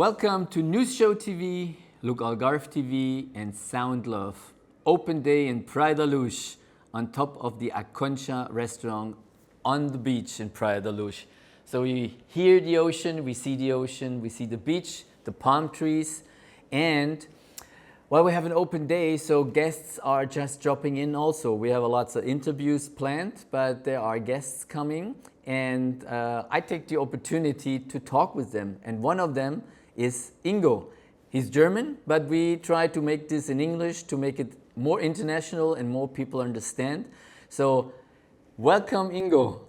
Welcome to NewsShowTV, Look Algarve TV and Sound Love. Open day in Praia da Luz on top of the A Concha restaurant on the beach in Praia da Luz. So we hear the ocean, we see the beach, the palm trees, and well, we have an open day, so guests are just dropping in also. We have lots of interviews planned, but there are guests coming, and I take the opportunity to talk with them. And one of them is Ingo. He's German, but we try to make this in English to make it more international and more people understand. So, welcome Ingo.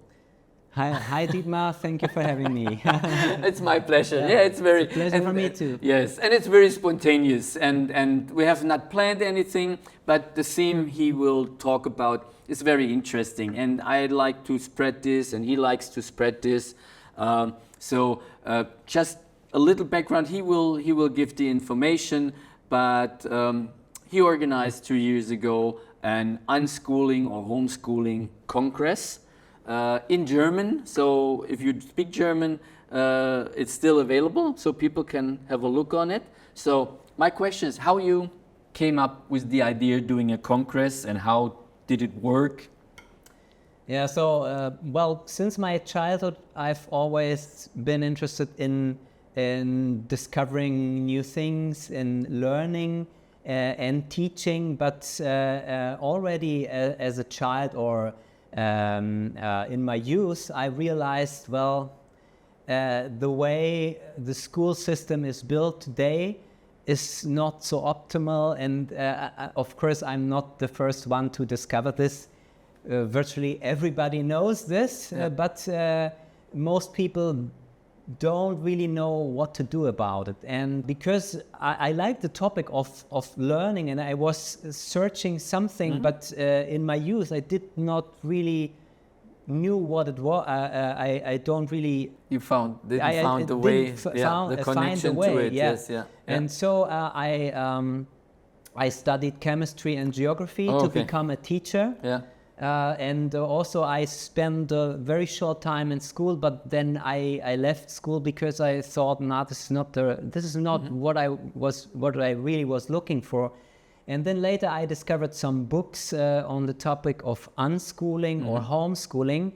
Hi Dietmar, thank you for having me. It's my pleasure. Yeah, it's very it's a pleasure for me too. Yes, and it's very spontaneous, and we have not planned anything, but the theme he will talk about is very interesting, and I like to spread this, and he likes to spread this. Just a little background. He will give the information, but he organized 2 years ago an unschooling or homeschooling congress. In German, so if you speak German, it's still available, so people can have a look on it. So my question is, how you came up with the idea of doing a congress, and how did it work? Yeah, so well, since my childhood, I've always been interested in discovering new things, in learning and teaching, but already as a child or in my youth, I realized, well, the way the school system is built today is not so optimal, and of course I'm not the first one to discover this. Virtually everybody knows this, but most people don't really know what to do about it. And because I like the topic of learning, and I was searching something, but in my youth I did not really knew what it was. I don't really. You found the way, the connection to it. Yeah. Yes, yeah. And so I studied chemistry and geography to become a teacher. Yeah. And also I spent a very short time in school, but then I left school because I thought, this is not what I really was looking for. And then later I discovered some books on the topic of unschooling or homeschooling,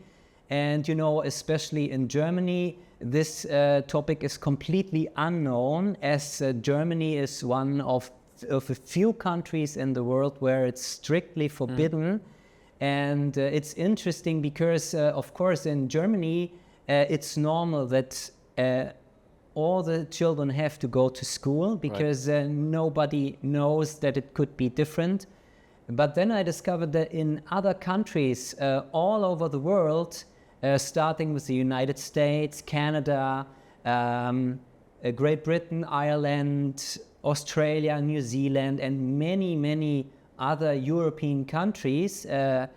and especially in Germany, this topic is completely unknown, as Germany is one of a few countries in the world where it's strictly forbidden. And it's interesting because, of course, in Germany, it's normal that all the children have to go to school because nobody knows that it could be different. But then I discovered that in other countries all over the world, starting with the United States, Canada, Great Britain, Ireland, Australia, New Zealand, and many, many other European countries, there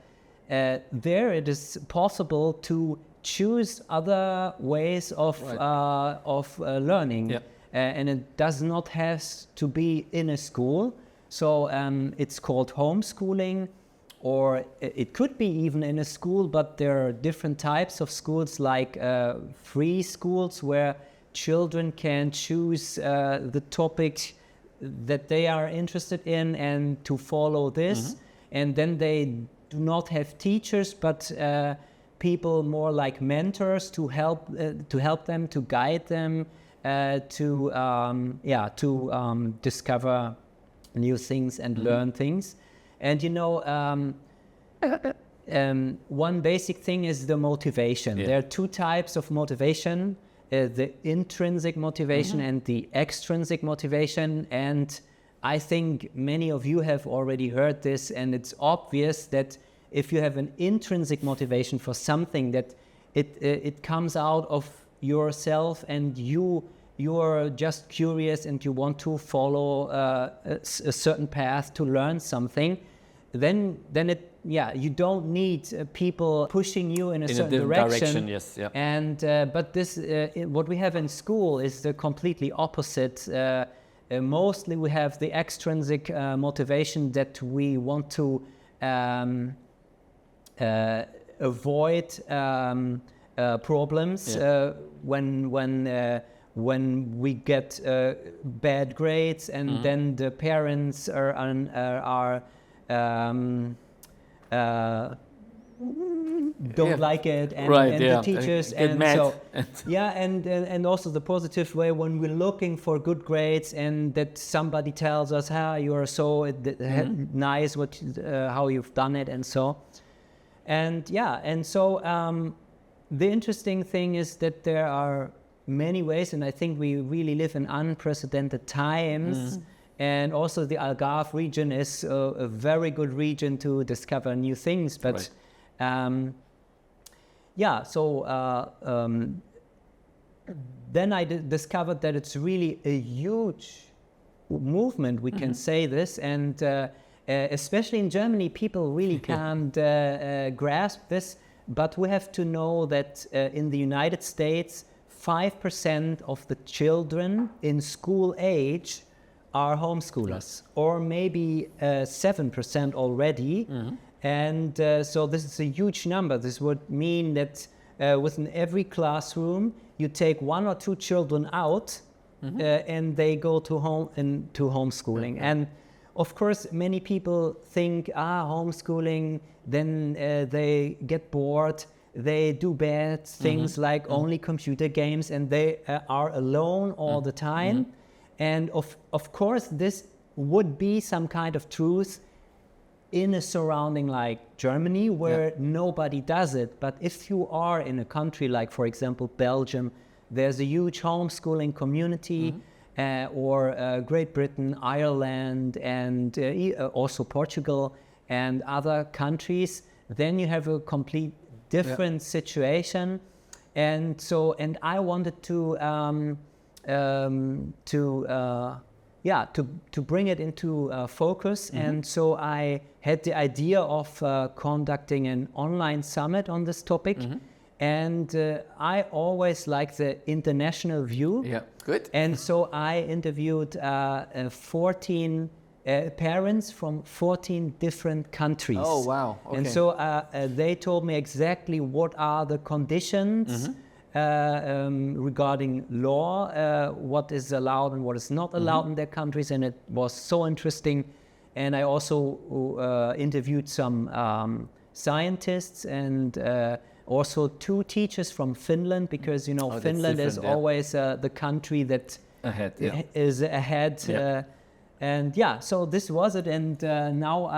it is possible to choose other ways of learning, and it does not have to be in a school. So it's called homeschooling, or it could be even in a school, but there are different types of schools, like free schools where children can choose the topic that they are interested in and to follow this, and then they do not have teachers, but people more like mentors to help them, to guide them, to discover new things and learn things. And one basic thing is the motivation. There are two types of motivation. The intrinsic motivation and the extrinsic motivation, and I think many of you have already heard this, and it's obvious that if you have an intrinsic motivation for something, that it comes out of yourself, and you're just curious and you want to follow a certain path to learn something, then you don't need people pushing you in a certain direction. Yes, yeah. And but this what we have in school is the completely opposite. Mostly we have the extrinsic motivation that we want to avoid problems when when we get bad grades, and then the parents don't like it, and the teachers, get and mad. so and also the positive way when we're looking for good grades, and that somebody tells us, you are so nice how you've done it, and so the interesting thing is that there are many ways, and I think we really live in unprecedented times. And also the Algarve region is a very good region to discover new things. But then I discovered that it's really a huge movement, we can say this, and especially in Germany, people really can't grasp this. But we have to know that in the United States, 5% of the children in school age are homeschoolers, or maybe 7% already. And so this is a huge number. This would mean that within every classroom, you take 1 or 2 children out and they go to homeschooling. And of course, many people think, homeschooling, then they get bored, they do bad things like only computer games, and they are alone all the time. And of course, this would be some kind of truth in a surrounding like Germany, where nobody does it. But if you are in a country like, for example, Belgium, there's a huge homeschooling community, or Great Britain, Ireland, and also Portugal and other countries, then you have a complete different situation. And so, and I wanted to bring it into focus. And so I had the idea of conducting an online summit on this topic. And I always like the international view. Yeah, good. And so I interviewed 14 parents from 14 different countries. Oh, wow. Okay. And so they told me exactly what are the conditions regarding law, what is allowed and what is not allowed in their countries, and it was so interesting. And I also interviewed some scientists and also 2 teachers from Finland, because Finland is always the country that is ahead. And so this was it. And now,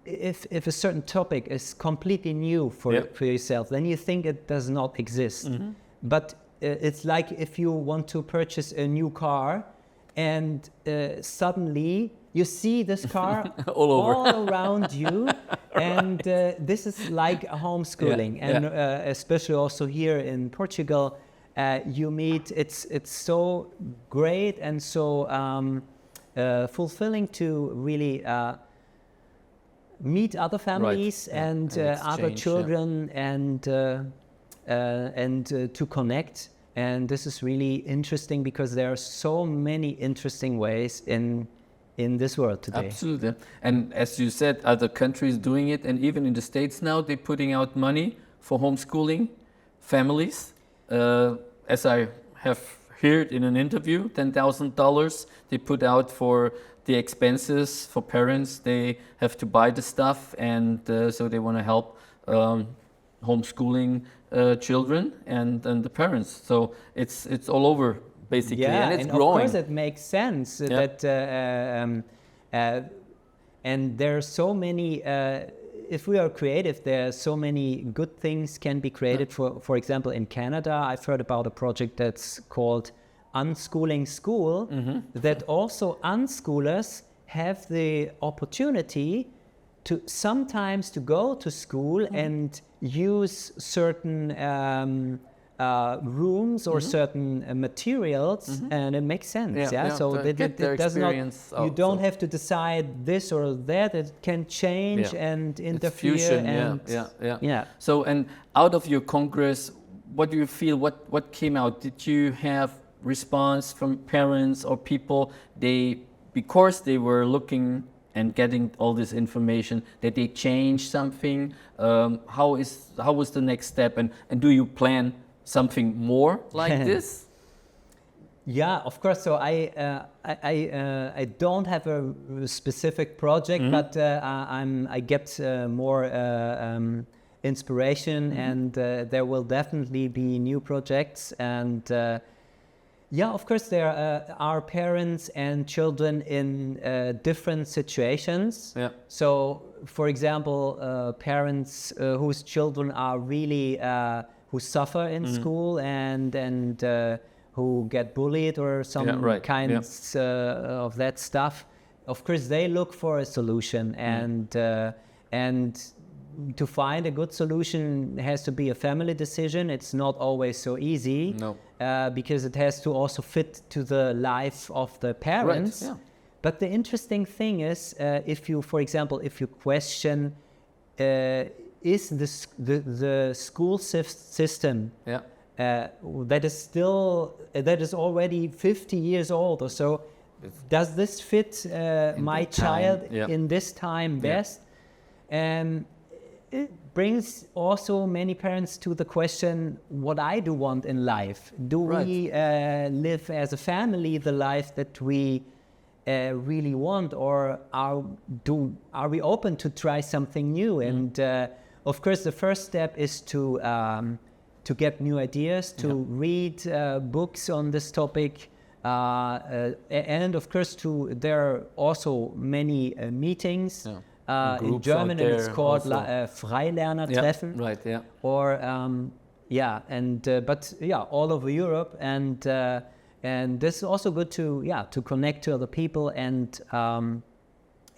if a certain topic is completely new for yourself, then you think it does not exist. But it's like if you want to purchase a new car, and suddenly you see this car all around you, and this is like a homeschooling. And especially also here in Portugal, you meet, it's so great and so fulfilling to really meet other families and other children, and to connect. And this is really interesting because there are so many interesting ways in this world today. Absolutely. And as you said, other countries doing it, and even in the States now, they're putting out money for homeschooling families. As I have heard in an interview, $10,000 they put out for the expenses for parents. They have to buy the stuff, and so they want to help homeschooling children and the parents. So it's all over basically, and it's growing. Of course it makes sense that and there are so many. If we are creative, there are so many good things can be created. For example, in Canada, I've heard about a project that's called Unschooling School, that also unschoolers have the opportunity to sometimes to go to school and use certain rooms or certain materials, and it makes sense. So it does not. You don't have to decide this or that. It can change and interfere. It's fusion, So, and out of your congress, what do you feel? What came out? Did you have response from parents or people? Because they were looking and getting all this information, that they change something? How was the next step, and do you plan something more like this? Yeah, of course. So I don't have a specific project, but I get more inspiration, and there will definitely be new projects. And yeah, of course, there are parents and children in different situations. Yeah. So, for example, parents whose children are really who suffer in school and who get bullied or some kinds of that stuff. Of course, they look for a solution, and to find a good solution has to be a family decision. It's not always so easy, because it has to also fit to the life of the parents. Right, yeah. But the interesting thing is, if you, for example, if you question, is the school system that is already 50 years old or so, does this fit my child in this time best? It brings also many parents to the question, what I do want in life. Do we live as a family the life that we really want, or are we open to try something new? And of course, the first step is to get new ideas, to read books on this topic, and of course, there are also many meetings. In German, it's called Freilernertreffen. Right. Yeah. Or but all over Europe, and this is also good to connect to other people, and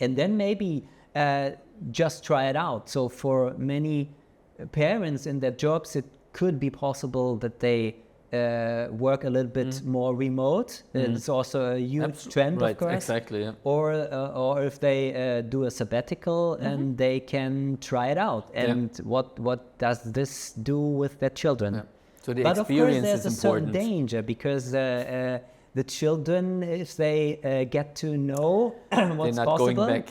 then maybe just try it out. So for many parents in their jobs, it could be possible that they work a little bit more remote. It's also a huge trend, of course. Exactly. Yeah. Or if they do a sabbatical and they can try it out, and what does this do with their children? Yeah. So the but experience of course, there's is a certain important. danger, because the children, if they get to know what's They're not possible, going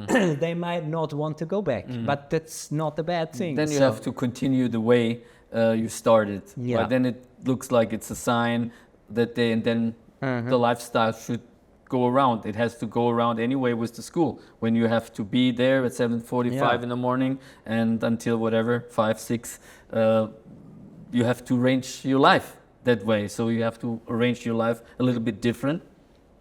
back. they might not want to go back. But that's not a bad thing. Then you have to continue the way you started. Yeah. But then it looks like it's a sign that the lifestyle should go around. It has to go around anyway with the school. When you have to be there at 7:45 in the morning and until whatever 5, 6, you have to arrange your life that way. So you have to arrange your life a little bit different,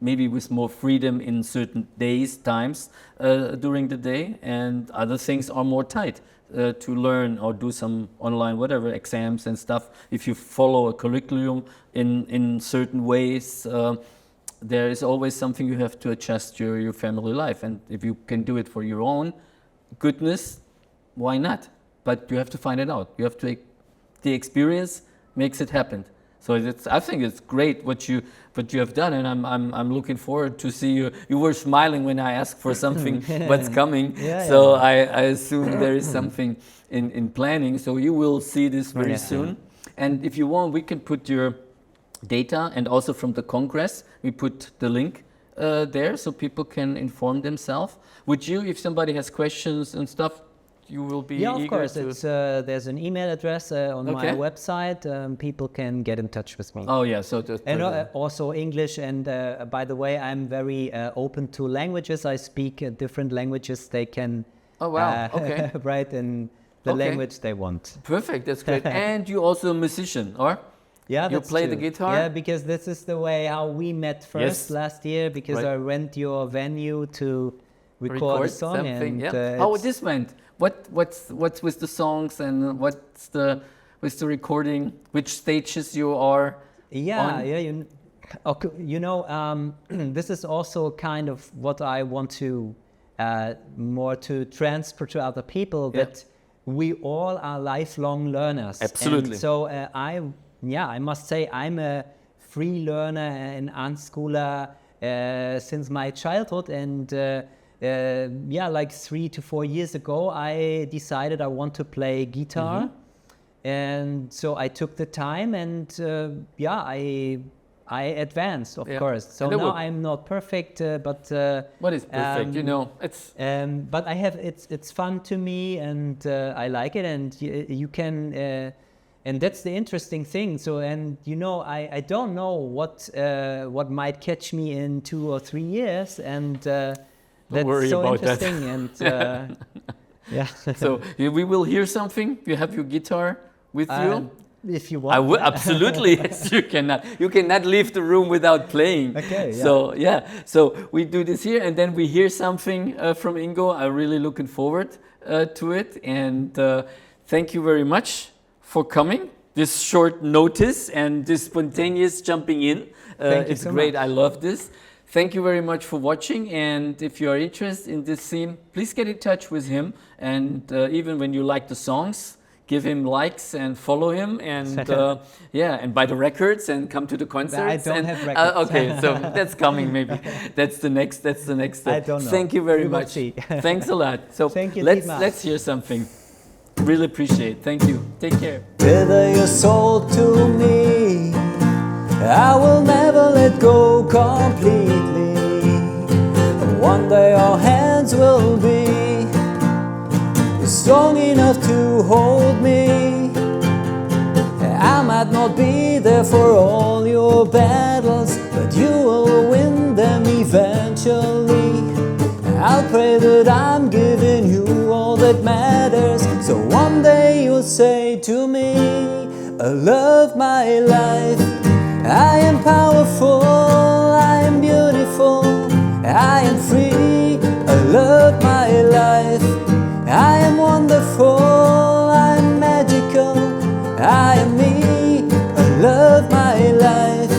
maybe with more freedom in certain days, times during the day, and other things are more tight to learn or do some online whatever exams and stuff. If you follow a curriculum in certain ways, there is always something you have to adjust your family life, and if you can do it for your own goodness, why not? But you have to find it out. You have to the experience makes it happen. So I think it's great what you have done, and I'm looking forward to see you. You were smiling when I asked for something, what's coming. I assume there is something in planning. So you will see this very soon. And if you want, we can put your data, and also from the Congress, we put the link there so people can inform themselves. Would you, if somebody has questions and stuff, you will be eager of course. to... It's, there's an email address on my website. People can get in touch with me. Oh yeah, so and also English. And by the way, I'm very open to languages. I speak different languages. They can write in the language they want. Perfect, that's great. And you're also a musician, or? Yeah, you play the guitar? Yeah, because this is the way how we met first last year. Because I rent your venue to record a song. Something, how this went? What's with the songs, and what's with the recording? Which stages you are on? This is also kind of what I want to more to transfer to other people, that we all are lifelong learners. Absolutely. And so I must say I'm a free learner and Unschooler since my childhood, and like 3 to 4 years ago, I decided I want to play guitar. And so I took the time, and I advanced, of Yeah. course. So And it now will. I'm not perfect, but What is perfect? You know, it's but I have it's fun to me, and I like it, and you can and that's the interesting thing. So, and you know, I don't know what might catch me in 2 or 3 years, and that's worry so about that. interesting. And yeah, so we will hear something. You have your guitar with you. if you want. I will absolutely. Yes, you cannot. You cannot leave the room without playing. Okay, yeah. So yeah. So we do this here, and then we hear something from Ingo. I'm really looking forward to it. And thank you very much for coming. This short notice and this spontaneous jumping in. Thank you It's so great. much. I love this. Thank you very much for watching. And if you are interested in this scene, please get in touch with him. And even when you like the songs, give him likes and follow him, and yeah, and buy the records and come to the concerts. I don't and, have records. Okay, so that's coming maybe. That's the next step. I don't know. Thank you very We will much. see. Thanks a lot. So Thank you, Dietmar. let's hear something. Really appreciate. Thank you. Take care. Whether you're sold to me, I will never let go completely. One day our hands will be strong enough to hold me. I might not be there for all your battles, but you will win them eventually. I'll pray that I'm giving you all that matters, so one day you'll say to me, I love my life. I am powerful, I am beautiful, I am free. I love my life. I am wonderful, I am magical, I am me, I love my life.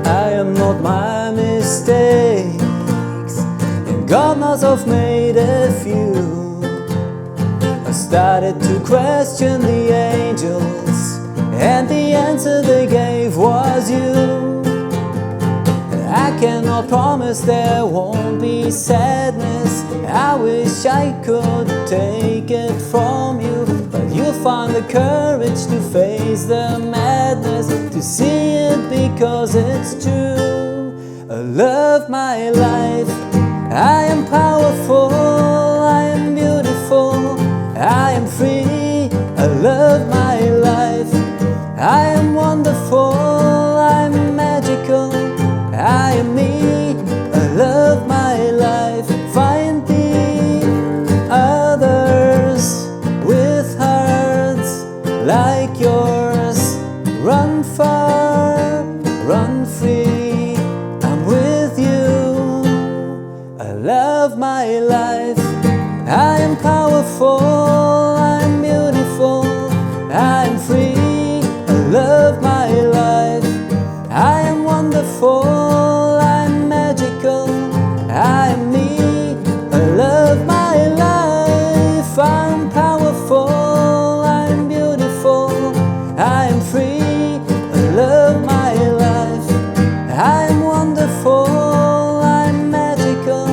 I am not my mistakes, and God knows I've made a few. I started to question the angels, and the answer they gave was you. I cannot promise there won't be sadness. I wish I could take it from you, but you'll find the courage to face the madness, to see it because it's true. I love my life. I am powerful, I am beautiful, I am free. I love my life. I am wonderful, I'm magical, I am me, I love my life. Find the others with hearts like yours. Run far, run free, I'm with you. I love my life. I am powerful, I'm beautiful, I'm free. I love my life. I am wonderful, I'm magical, I am me. I love my life. I'm powerful, I'm beautiful, I am free. I love my life. I am wonderful, I'm magical,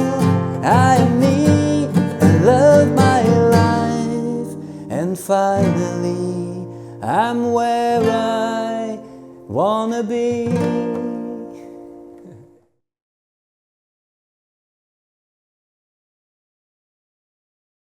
I am me. I love my life. And finally, I'm where I wanna be.